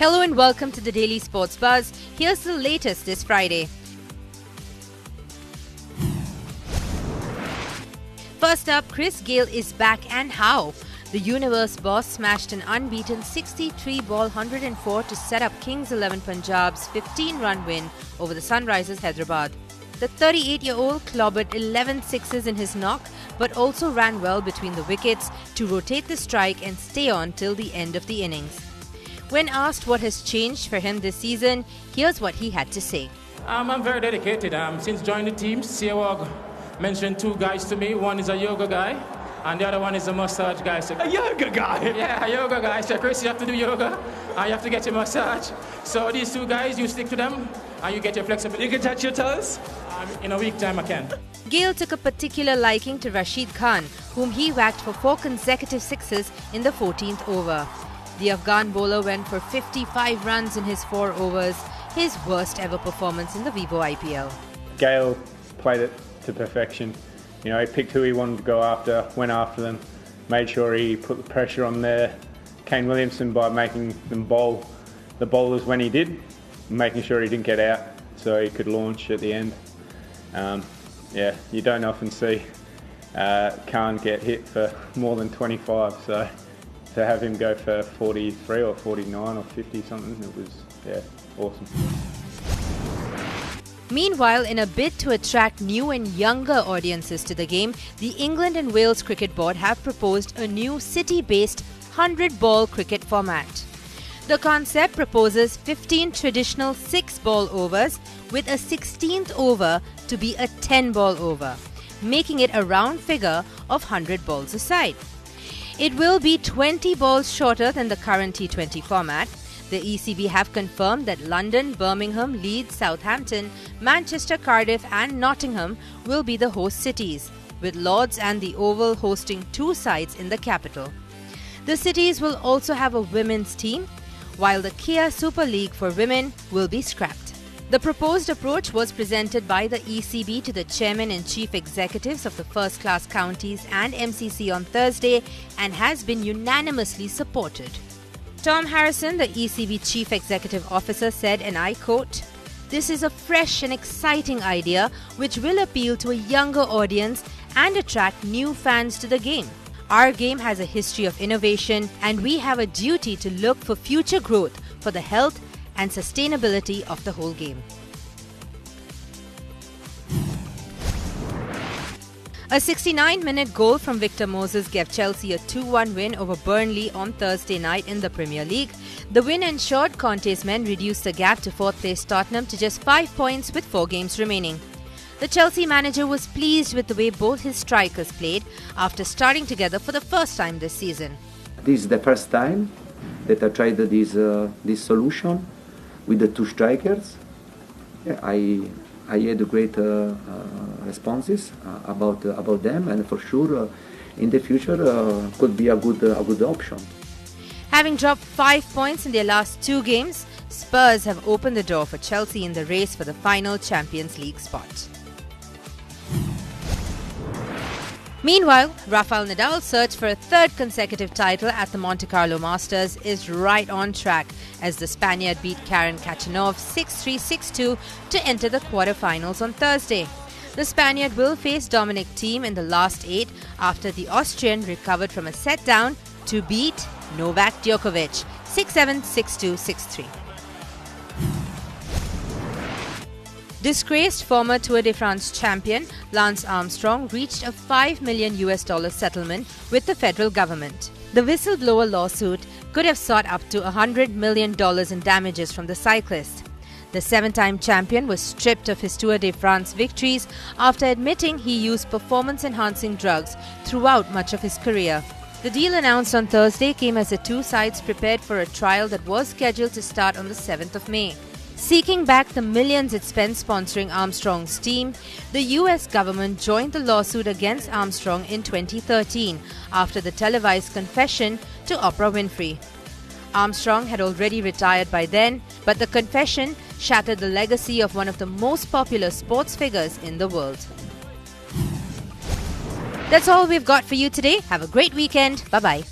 Hello and welcome to the Daily Sports Buzz. Here's the latest this Friday. First up, Chris Gayle is back and how? The Universe boss smashed an unbeaten 63-ball 104 to set up Kings 11 Punjab's 15-run win over the Sunrisers Hyderabad. The 38-year-old clobbered 11 sixes in his knock but also ran well between the wickets to rotate the strike and stay on till the end of the innings. When asked what has changed for him this season, here's what he had to say. I'm very dedicated. Since joining the team, Sehwag mentioned two guys to me. One is a yoga guy, and the other one is a massage guy. So, a yoga guy? Yeah, a yoga guy. So, Chris, you have to do yoga, and you have to get your massage. So these two guys, you stick to them, and you get your flexibility. You can touch your toes? In a week time, I can. Gayle took a particular liking to Rashid Khan, whom he whacked for 4 consecutive sixes in the 14th over. The Afghan bowler went for 55 runs in his 4 overs, his worst ever performance in the Vivo IPL. Gayle played it to perfection. He picked who he wanted to go after, went after them, made sure he put the pressure on there. Kane Williamson by making them bowl the bowlers when he did, making sure he didn't get out so he could launch at the end. You don't often see Khan get hit for more than 25, so to have him go for 43 or 49 or 50 something, it was, awesome. Meanwhile, in a bid to attract new and younger audiences to the game, the England and Wales Cricket Board have proposed a new city-based 100-ball cricket format. The concept proposes 15 traditional 6-ball overs with a 16th over to be a 10-ball over, making it a round figure of 100 balls a side. It will be 20 balls shorter than the current T20 format. The ECB have confirmed that London, Birmingham, Leeds, Southampton, Manchester, Cardiff and Nottingham will be the host cities, with Lords and the Oval hosting 2 sides in the capital. The cities will also have a women's team, while the Kia Super League for women will be scrapped. The proposed approach was presented by the ECB to the chairman and chief executives of the first-class counties and MCC on Thursday and has been unanimously supported. Tom Harrison, the ECB chief executive officer, said, and I quote, "This is a fresh and exciting idea which will appeal to a younger audience and attract new fans to the game. Our game has a history of innovation and we have a duty to look for future growth for the health and sustainability of the whole game." A 69-minute goal from Victor Moses gave Chelsea a 2-1 win over Burnley on Thursday night in the Premier League. The win ensured Conte's men reduced the gap to 4th place Tottenham to just 5 points with 4 games remaining. The Chelsea manager was pleased with the way both his strikers played after starting together for the first time this season. This is the first time that I tried this solution with the 2 strikers. I had great responses about them, and for sure in the future could be a good option. Having dropped 5 points in their last 2 games, Spurs have opened the door for Chelsea in the race for the final Champions League spot. Meanwhile, Rafael Nadal's search for a 3rd consecutive title at the Monte Carlo Masters is right on track as the Spaniard beat Karen Khachanov 6-3, 6-2 to enter the quarterfinals on Thursday. The Spaniard will face Dominic Thiem in the last 8 after the Austrian recovered from a set down to beat Novak Djokovic 6-7, 6-2, 6-3. Disgraced former Tour de France champion Lance Armstrong reached a $5 million settlement with the federal government. The whistleblower lawsuit could have sought up to $100 million in damages from the cyclist. The 7-time champion was stripped of his Tour de France victories after admitting he used performance-enhancing drugs throughout much of his career. The deal announced on Thursday came as the 2 sides prepared for a trial that was scheduled to start on the 7th of May. Seeking back the millions it spent sponsoring Armstrong's team, the US government joined the lawsuit against Armstrong in 2013 after the televised confession to Oprah Winfrey. Armstrong had already retired by then, but the confession shattered the legacy of one of the most popular sports figures in the world. That's all we've got for you today. Have a great weekend. Bye-bye.